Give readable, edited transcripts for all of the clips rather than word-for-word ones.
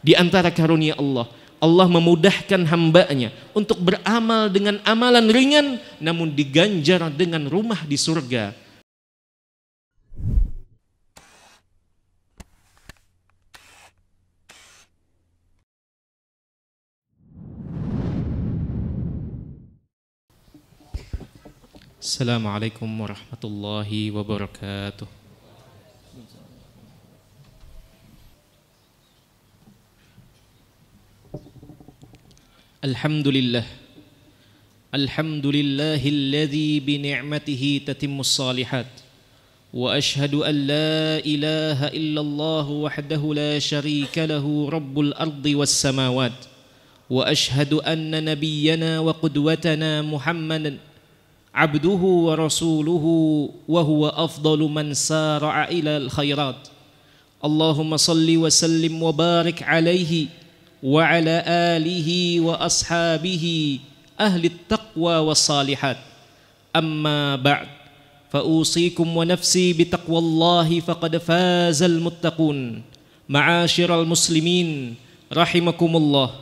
Di antara karunia Allah, Allah memudahkan hambanya untuk beramal dengan amalan ringan namun diganjar dengan rumah di surga. Assalamualaikum warahmatullahi wabarakatuh. Alhamdulillah. Alhamdulillahilladzi bi ni'matihi tatimmus shalihat. Wa ashhadu an la ilaha illallah wahdahu la syarika lahu rabbul ardi was samawat. Wa ashhadu anna nabiyyana wa qudwatana Muhammadan abduhu wa rasuluhu wa huwa afdalu man sara'a ilal khairat. Allahumma salli wa sallim wa barik alaihi wa ala alihi wa ashabihi ahli taqwa wa salihat. Amma ba'd, fa usikum wa nafsi bi taqwallahi faqad fazal muttaqun. Ma'asyiral muslimin rahimakumullah.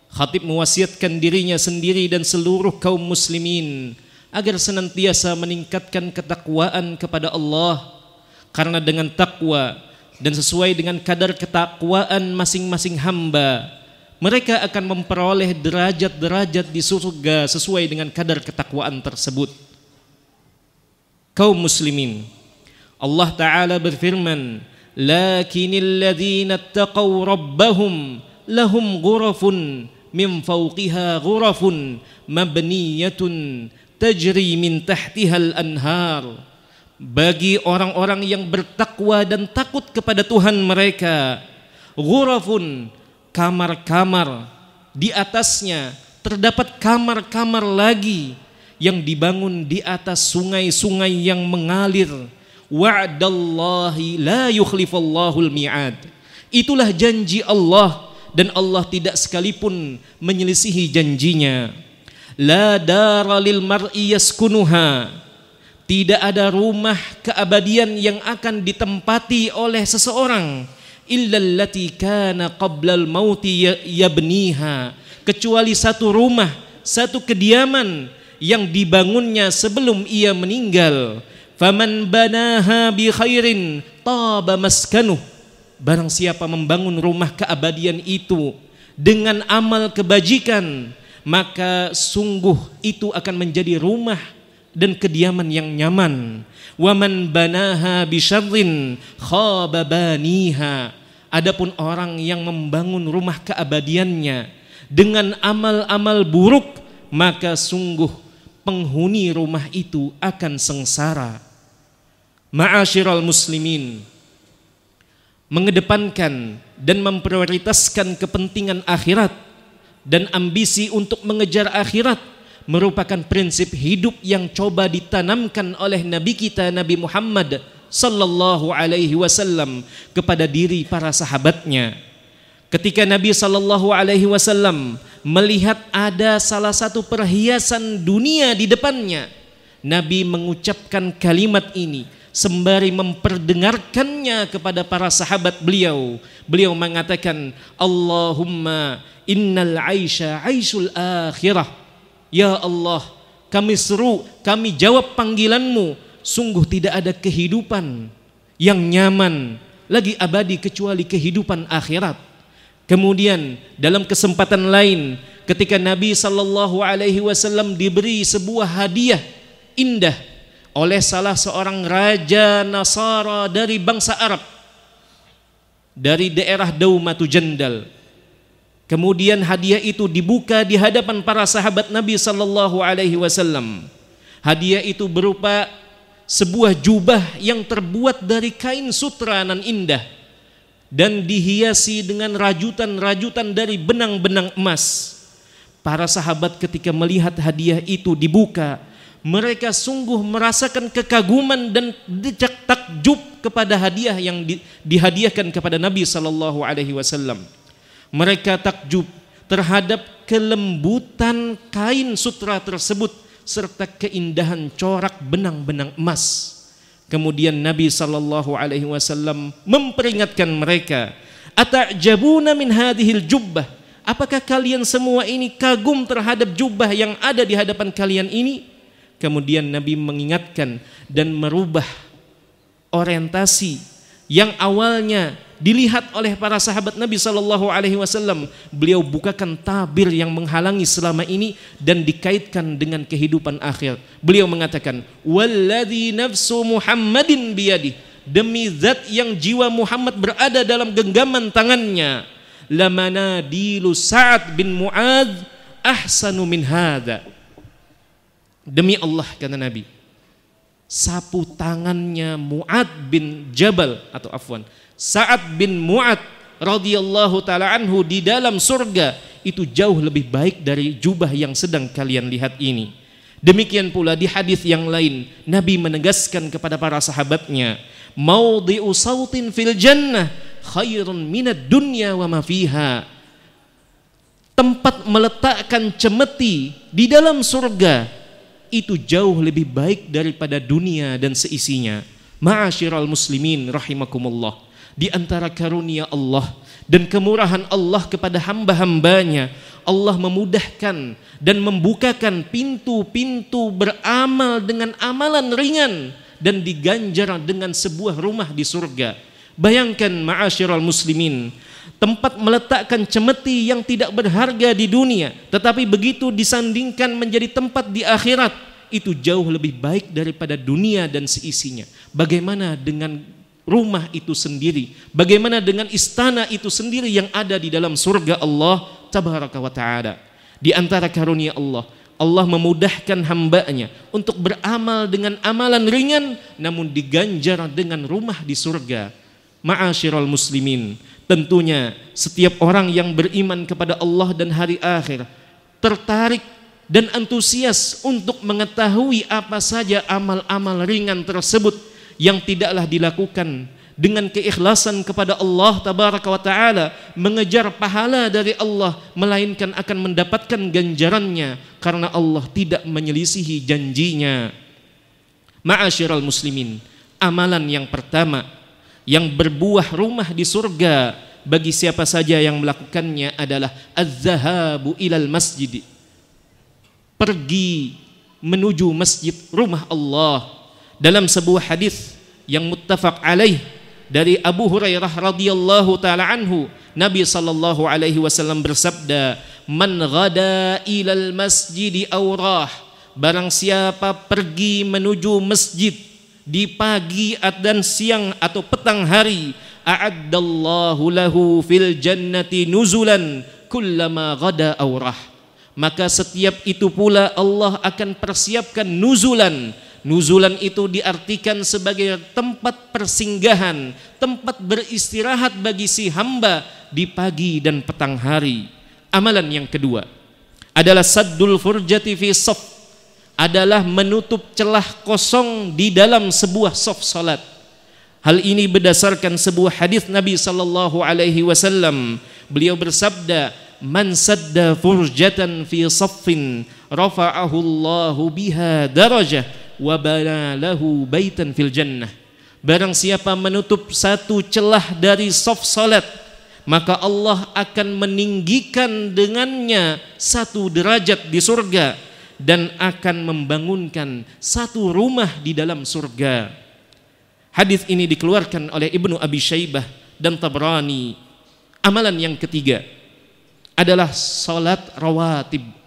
Khatib mewasiatkan dirinya sendiri dan seluruh kaum muslimin agar senantiasa meningkatkan ketakwaan kepada Allah, karena dengan takwa dan sesuai dengan kadar ketakwaan masing-masing hamba, mereka akan memperoleh derajat-derajat di surga sesuai dengan kadar ketakwaan tersebut. Kaum muslimin, Allah Ta'ala berfirman, lakinil ladzina taqaw rabbahum lahum ghurafun min fawqiha ghurafun mabniyatun tajri min tahtihal anhar. Bagi orang-orang yang bertakwa dan takut kepada Tuhan mereka, ghurafun, kamar-kamar, di atasnya terdapat kamar-kamar lagi yang dibangun di atas sungai-sungai yang mengalir. Wa'dallahi la yukhlifallahul mi'ad. Itulah janji Allah dan Allah tidak sekalipun menyelisihi janjinya. La dara lil mar'i yaskunuha. Tidak ada rumah keabadian yang akan ditempati oleh seseorang illa allati kana qablal mauti yabniha, kecuali satu rumah, satu kediaman yang dibangunnya sebelum ia meninggal. Faman banaha bi khairin taba maskanuh. Barang siapa membangun rumah keabadian itu dengan amal kebajikan, maka sungguh itu akan menjadi rumah dan kediaman yang nyaman. Wa man banaha bi syarrin khaba baniha. Adapun orang yang membangun rumah keabadiannya dengan amal-amal buruk, maka sungguh penghuni rumah itu akan sengsara. Ma'asyiral muslimin, mengedepankan dan memprioritaskan kepentingan akhirat dan ambisi untuk mengejar akhirat merupakan prinsip hidup yang coba ditanamkan oleh Nabi kita Nabi Muhammad sallallahu alaihi wasallam kepada diri para sahabatnya. Ketika Nabi sallallahu alaihi wasallam melihat ada salah satu perhiasan dunia di depannya, Nabi mengucapkan kalimat ini sembari memperdengarkannya kepada para sahabat beliau. Beliau mengatakan, Allahumma innal aisha aisyul akhirah. Ya Allah, kami seru, kami jawab panggilanmu. Sungguh tidak ada kehidupan yang nyaman lagi abadi kecuali kehidupan akhirat. Kemudian dalam kesempatan lain, ketika Nabi SAW diberi sebuah hadiah indah oleh salah seorang raja Nasara dari bangsa Arab, dari daerah Daumatu Jandal. Kemudian hadiah itu dibuka di hadapan para sahabat Nabi SAW. Hadiah itu berupa sebuah jubah yang terbuat dari kain sutra nan indah dan dihiasi dengan rajutan-rajutan dari benang-benang emas. Para sahabat ketika melihat hadiah itu dibuka, mereka sungguh merasakan kekaguman dan decak takjub kepada hadiah yang dihadiahkan kepada Nabi SAW. Mereka takjub terhadap kelembutan kain sutra tersebut serta keindahan corak benang-benang emas. Kemudian Nabi SAW memperingatkan mereka Ata'jabuna min hadhil jubbah, apakah kalian semua ini kagum terhadap jubah yang ada di hadapan kalian ini? Kemudian Nabi mengingatkan dan merubah orientasi yang awalnya dilihat oleh para sahabat Nabi SAW. Beliau bukakan tabir yang menghalangi selama ini dan dikaitkan dengan kehidupan akhir. Beliau mengatakan, walladzi nafsu Muhammadin biyadih, demi zat yang jiwa Muhammad berada dalam genggaman tangannya, lamanadilu Sa'ad bin Mu'adz ahsanu min hadza. Demi Allah, kata Nabi, sapu tangannya Sa'ad bin Mu'adz radhiyallahu taala anhu di dalam surga itu jauh lebih baik dari jubah yang sedang kalian lihat ini. Demikian pula di hadis yang lain Nabi menegaskan kepada para sahabatnya, maudhi'u sautin fil jannah khairun minad dunya wa ma fiha. Tempat meletakkan cemeti di dalam surga itu jauh lebih baik daripada dunia dan seisinya. Ma'asyiral muslimin rahimakumullah, di antara karunia Allah dan kemurahan Allah kepada hamba-hambanya, Allah memudahkan dan membukakan pintu-pintu beramal dengan amalan ringan dan diganjar dengan sebuah rumah di surga. Bayangkan ma'asyiral muslimin, tempat meletakkan cemeti yang tidak berharga di dunia, tetapi begitu disandingkan menjadi tempat di akhirat, itu jauh lebih baik daripada dunia dan seisinya. Bagaimana dengan rumah itu sendiri? Bagaimana dengan istana itu sendiri yang ada di dalam surga Allah tabaraka wa ta'ala? Di antara karunia Allah, Allah memudahkan hambanya untuk beramal dengan amalan ringan, namun diganjar dengan rumah di surga. Ma'asyiral muslimin, tentunya setiap orang yang beriman kepada Allah dan hari akhir tertarik dan antusias untuk mengetahui apa saja amal-amal ringan tersebut yang tidaklah dilakukan dengan keikhlasan kepada Allah tabaraka wa ta'ala, mengejar pahala dari Allah, melainkan akan mendapatkan ganjarannya karena Allah tidak menyelisihi janjinya. Ma'asyiral muslimin, amalan yang pertama yang berbuah rumah di surga bagi siapa saja yang melakukannya adalah az-zahabu ilal masjid, pergi menuju masjid, rumah Allah. Dalam sebuah hadis yang muttafaq alaih dari Abu Hurairah radhiyallahu taala anhu, Nabi sallallahu alaihi wasallam bersabda, man ghada ilal masjid aw rah, barang siapa pergi menuju masjid di pagi dan siang atau petang hari, a'addallahu lahu fil jannati nuzulan kullama ghada aw rah, maka setiap itu pula Allah akan persiapkan nuzulan. Nuzulan itu diartikan sebagai tempat persinggahan, tempat beristirahat bagi si hamba di pagi dan petang hari. Amalan yang kedua adalah saddul furjati fi shaff, adalah menutup celah kosong di dalam sebuah shaf salat. Hal ini berdasarkan sebuah hadis Nabi sallallahu alaihi wasallam. Beliau bersabda, man sadda furjatan fi shaffin rafa'ahu Allahu biha darajah wa bana lahu baitan fil jannah. Barang siapa menutup satu celah dari shaf salat, maka Allah akan meninggikan dengannya satu derajat di surga dan akan membangunkan satu rumah di dalam surga. Hadis ini dikeluarkan oleh Ibnu Abi Syaibah dan Tabrani. Amalan yang ketiga adalah salat rawatib.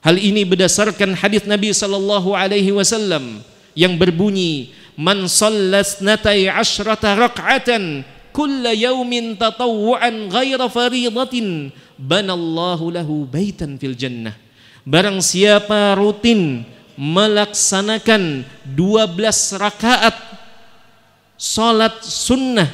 Hal ini berdasarkan hadis Nabi sallallahu alaihi wasallam yang berbunyi, man shallas natai asyrata rak'atan kulla yaumin tatawwu'an ghaira faridatin banallahu lahu baitan fil jannah. Barang siapa rutin melaksanakan 12 rakaat salat sunnah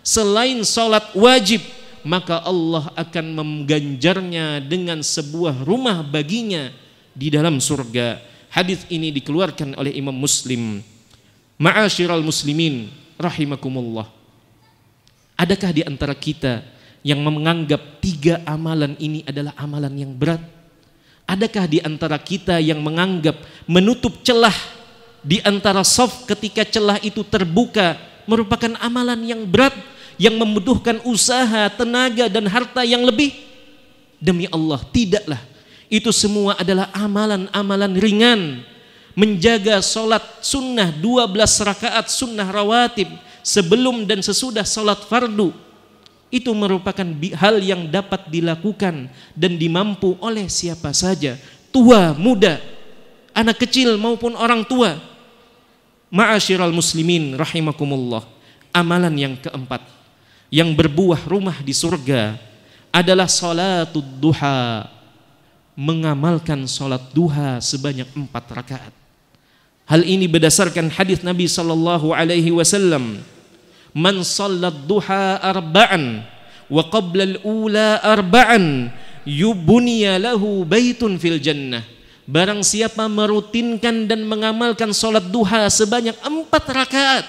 selain salat wajib, maka Allah akan mengganjarnya dengan sebuah rumah baginya di dalam surga. Hadis ini dikeluarkan oleh Imam Muslim. Ma'asyiral muslimin rahimakumullah, adakah di antara kita yang menganggap 3 amalan ini adalah amalan yang berat? Adakah di antara kita yang menganggap menutup celah di antara shaf ketika celah itu terbuka merupakan amalan yang berat, yang membutuhkan usaha, tenaga dan harta yang lebih? Demi Allah, tidaklah. Itu semua adalah amalan-amalan ringan. Menjaga sholat sunnah 12 rakaat sunnah rawatib sebelum dan sesudah sholat fardu, itu merupakan hal yang dapat dilakukan dan dimampu oleh siapa saja, tua, muda, anak kecil maupun orang tua. Ma'asyiral muslimin rahimakumullah. Amalan yang keempat yang berbuah rumah di surga adalah salatud duha. Mengamalkan salat duha sebanyak 4 rakaat. Hal ini berdasarkan hadis Nabi sallallahu alaihi wasallam, man sallat duha arba'an wa qabla al-ula arba'an yubniya lahu baitun fil jannah. Barang siapa merutinkan dan mengamalkan salat duha sebanyak 4 rakaat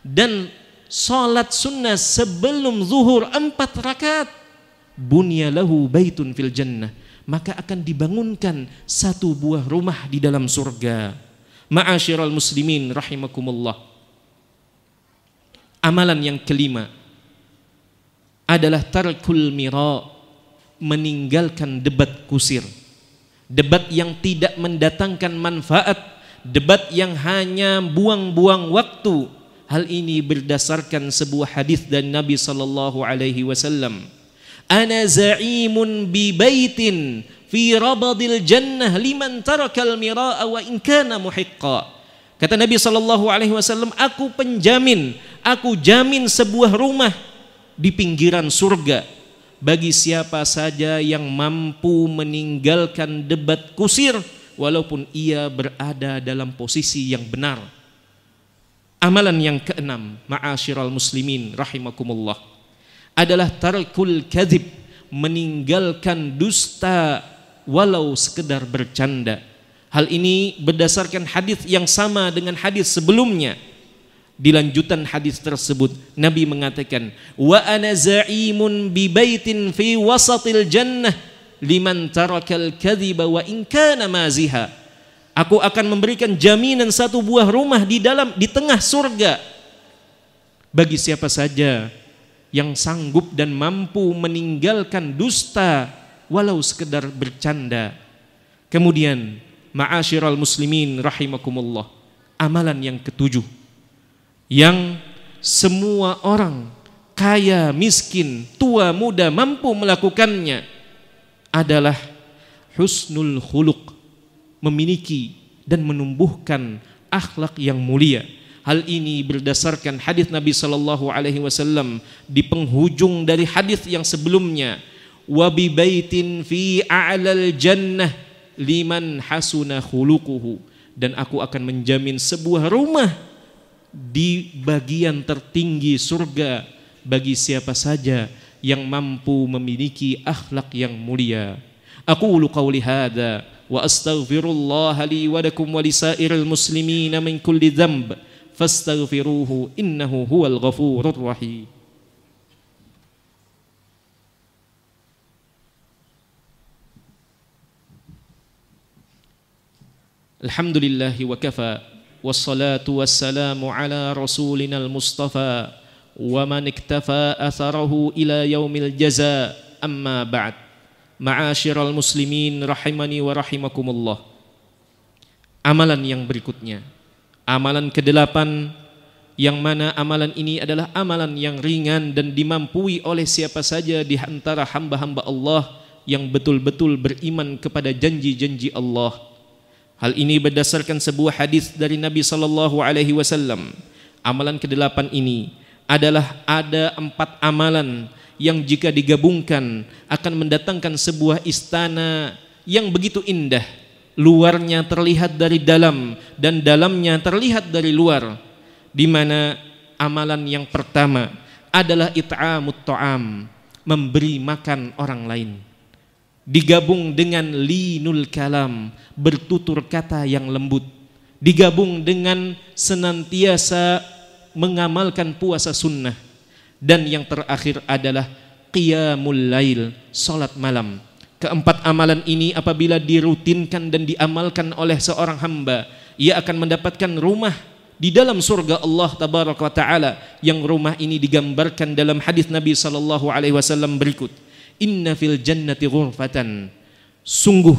dan salat sunnah sebelum zuhur 4 rakaat, bunya lahu baitun fil jannah, maka akan dibangunkan satu buah rumah di dalam surga. Ma'asyiral muslimin rahimakumullah. Amalan yang kelima adalah tarkul mira, meninggalkan debat kusir, debat yang tidak mendatangkan manfaat, debat yang hanya buang-buang waktu. Hal ini berdasarkan sebuah hadis dari Nabi sallallahu alaihi wasallam, ana za'imun bi baitin fi rabadil jannah liman tarakal mira'a wa in kana muhiqqa. Kata Nabi sallallahu alaihi wasallam, aku penjamin, aku jamin sebuah rumah di pinggiran surga bagi siapa saja yang mampu meninggalkan debat kusir walaupun ia berada dalam posisi yang benar. Amalan yang keenam, ma'asyiral muslimin rahimakumullah, adalah tarkul kadzib, meninggalkan dusta walau sekedar bercanda. Hal ini berdasarkan hadis yang sama dengan hadis sebelumnya. Di lanjutan hadis tersebut Nabi mengatakan, wa ana za'imun bi baitin fi wasatil jannah liman tarakal kadhiba wa in kana maziha. Aku akan memberikan jaminan satu buah rumah di tengah surga bagi siapa saja yang sanggup dan mampu meninggalkan dusta walau sekedar bercanda. Kemudian ma'asyiral muslimin rahimakumullah, amalan yang ketujuh yang semua orang, kaya, miskin, tua, muda mampu melakukannya adalah husnul khuluq, memiliki dan menumbuhkan akhlak yang mulia. Hal ini berdasarkan hadis Nabi sallallahu alaihi wasallam di penghujung dari hadis yang sebelumnya, wa bi baitin fi a'lal jannah liman hasuna khuluquhu, dan aku akan menjamin sebuah rumah di bagian tertinggi surga bagi siapa saja yang mampu memiliki akhlak yang mulia. Aqulu qawli hadza wa astaghfirullah li wa lakum wa lisairil muslimina min kulli dhanb fastaghfiruhu innahu huwal ghafurur rahim. Alhamdulillahi wa kafa wassalatu wassalamu ala rasulinal mustafa wa man iktafa atharahu ila yaumil jaza, amma ba'd. Ma'asyiral muslimin rahimani wa rahimakumullah. Amalan yang berikutnya, amalan ke-8, yang mana amalan ini adalah amalan yang ringan dan dimampui oleh siapa saja di antara hamba-hamba Allah yang betul-betul beriman kepada janji-janji Allah. Hal ini berdasarkan sebuah hadis dari Nabi sallallahu alaihi wasallam. Amalan ke-8 ini adalah ada 4 amalan yang jika digabungkan akan mendatangkan sebuah istana yang begitu indah. Luarnya terlihat dari dalam dan dalamnya terlihat dari luar. Di mana amalan yang pertama adalah it'amut ta'am, memberi makan orang lain. Digabung dengan linul kalam, bertutur kata yang lembut. Digabung dengan senantiasa mengamalkan puasa sunnah. Dan yang terakhir adalah qiyamul lail, salat malam. Keempat amalan ini apabila dirutinkan dan diamalkan oleh seorang hamba, ia akan mendapatkan rumah di dalam surga Allah tabaraka wa taala, yang rumah ini digambarkan dalam hadis Nabi sallallahu alaihi wasallam berikut. Inna fil jannati ghurfatan, sungguh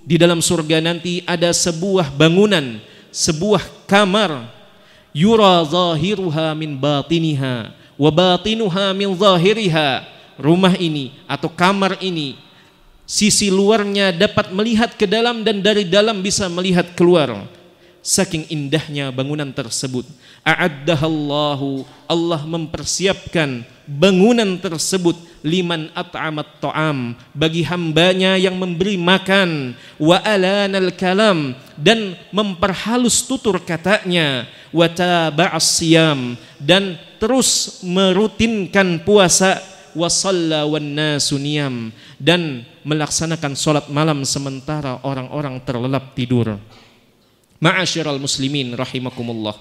di dalam surga nanti ada sebuah bangunan, sebuah kamar, yura zahiruha min batiniha wa batinuha min zahiriha. Rumah ini atau kamar ini, sisi luarnya dapat melihat ke dalam dan dari dalam bisa melihat keluar. Saking indahnya bangunan tersebut. A'addahallahu, Allah mempersiapkan bangunan tersebut liman at'amat ta'am, bagi hambanya yang memberi makan, wa alanal kalam, dan memperhalus tutur katanya, wa taba'as siyam, dan terus merutinkan puasa, wa shalla wan nasu niyam, dan melaksanakan salat malam sementara orang-orang terlelap tidur. Ma'asyiral muslimin rahimakumullah.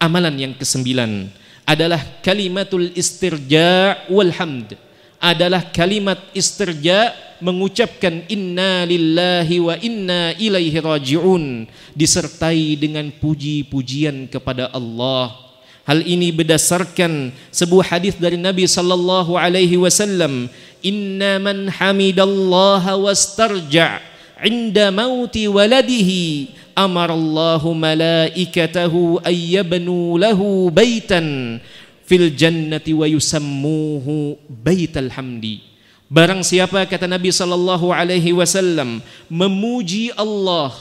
Amalan yang kesembilan adalah kalimatul istirja wal hamd. Adalah kalimat istirja, mengucapkan inna lillahi wa inna ilaihi raji'un, disertai dengan puji-pujian kepada Allah. Hal ini berdasarkan sebuah hadis dari Nabi sallallahu alaihi wasallam, inna man hamidallaha wastarja' inda mauti waladihi amarallahu malaikatahu ayyabnu lahu baitan fil jannati wa yusammuhu baital hamdi. Barang siapa, kata Nabi sallallahu alaihi wasallam, memuji Allah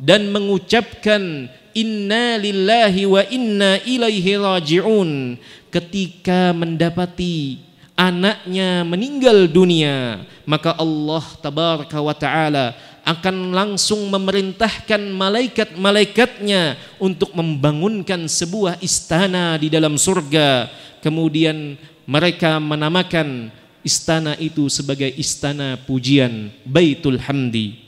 dan mengucapkan inna lillahi wa inna ilaihi raji'un ketika mendapati anaknya meninggal dunia, maka Allah tabaraka wa ta'ala akan langsung memerintahkan malaikat-malaikatnya untuk membangunkan sebuah istana di dalam surga. Kemudian mereka menamakan istana itu sebagai istana pujian, Baitul Hamdi.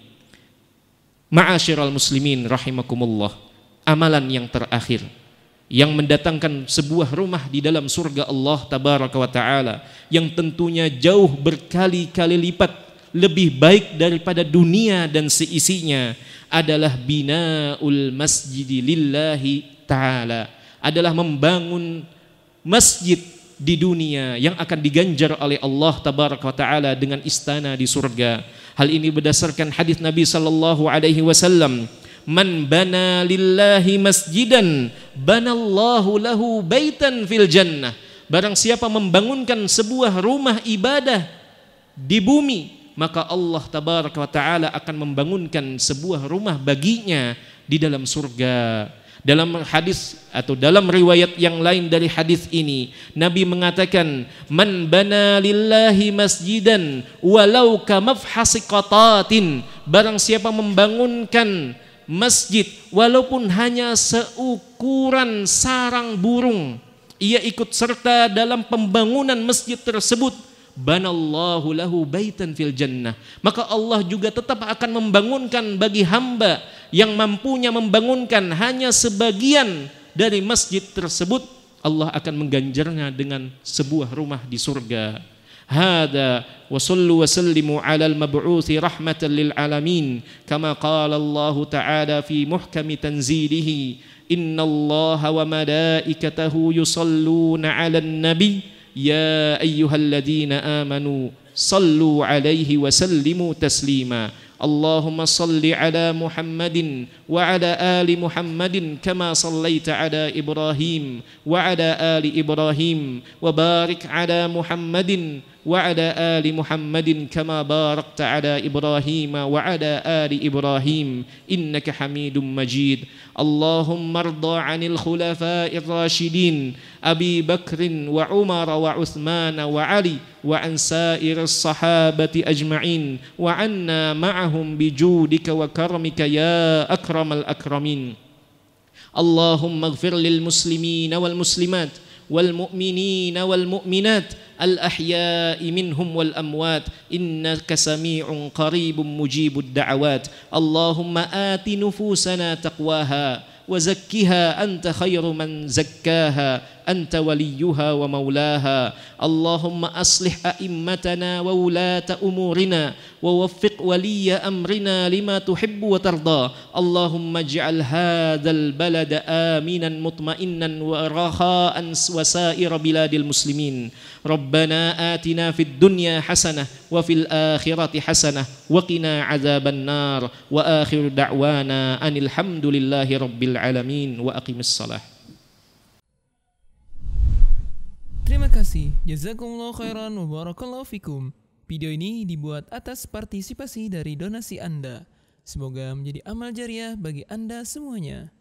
Ma'asyiral muslimin rahimakumullah. Amalan yang terakhir yang mendatangkan sebuah rumah di dalam surga Allah tabaraka wa ta'ala, yang tentunya jauh berkali-kali lipat lebih baik daripada dunia dan seisinya, adalah binaul masjidi lillahi ta'ala, adalah membangun masjid di dunia yang akan diganjar oleh Allah tabaraka wa ta'ala dengan istana di surga. Hal ini berdasarkan hadis Nabi sallallahu alaihi wasallam, man bana lillahi masjidan banallahu lahu baitan fil jannah. Barang siapa membangunkan sebuah rumah ibadah di bumi, maka Allah tabaraka wa ta'ala akan membangunkan sebuah rumah baginya di dalam surga. Dalam hadis atau dalam riwayat yang lain dari hadis ini, Nabi mengatakan, man bana lillahi masjidan walau kamafhasi qatatin. Barang siapa membangunkan masjid walaupun hanya seukuran sarang burung, ia ikut serta dalam pembangunan masjid tersebut, banallahu lahu baitan fil jannah, maka Allah juga tetap akan membangunkan bagi hamba yang mampunya membangunkan hanya sebagian dari masjid tersebut, Allah akan mengganjarnya dengan sebuah rumah di surga. Hada wa sallu wa sallimu ala al-mab'uthi rahmatan lil alamin kama qala Allah ta'ala fi muhkami tanzilihi, innallaha wa malaikatahu yusalluna 'alan nabi ya ayyuhalladzina amanu sallu 'alaihi wa sallimu taslima. Allahumma salli ala Muhammadin wa ala ali Muhammadin kama sallaita ala Ibrahim wa ala ali Ibrahim wa barik ala Muhammadin wa ala ali Muhammadin kama barakta ala Ibrahim wa ala ali Ibrahim innaka Hamidum Majid. Allahumma arda 'anil khulafa'ir rasyidin Abi Bakrin wa Umar wa Uthman wa Ali wa an sa'iris sahabati ajma'in wa anna ma'ahum bijudika wa karamika ya akramal akramin. Allahumma ighfir lil muslimina wal muslimat wal mu'minina wal mu'minat al ahya'i minhum wal amwat innaka sami'un qaribun mujibud da'awat. Allahumma ati nufusana taqwaha wa zakkiha anta khairu man zakkaha أنت وليها ومولاها. اللهم أصلح أئمتنا وولاة أمورنا ووفق ولي أمرنا لما تحب وترضى. اللهم اجعل هذا البلد آمنا مطمئنا ورخاء وسائر بلاد المسلمين. ربنا آتنا في الدنيا حسنة وفي الآخرة حسنة وقنا عذاب النار. وآخر دعوانا أن الحمد لله رب العالمين وأقم الصلاة. Terima kasih. Jazakumullah khairan wa barakallahu fikum. Video ini dibuat atas partisipasi dari donasi Anda. Semoga menjadi amal jariah bagi Anda semuanya.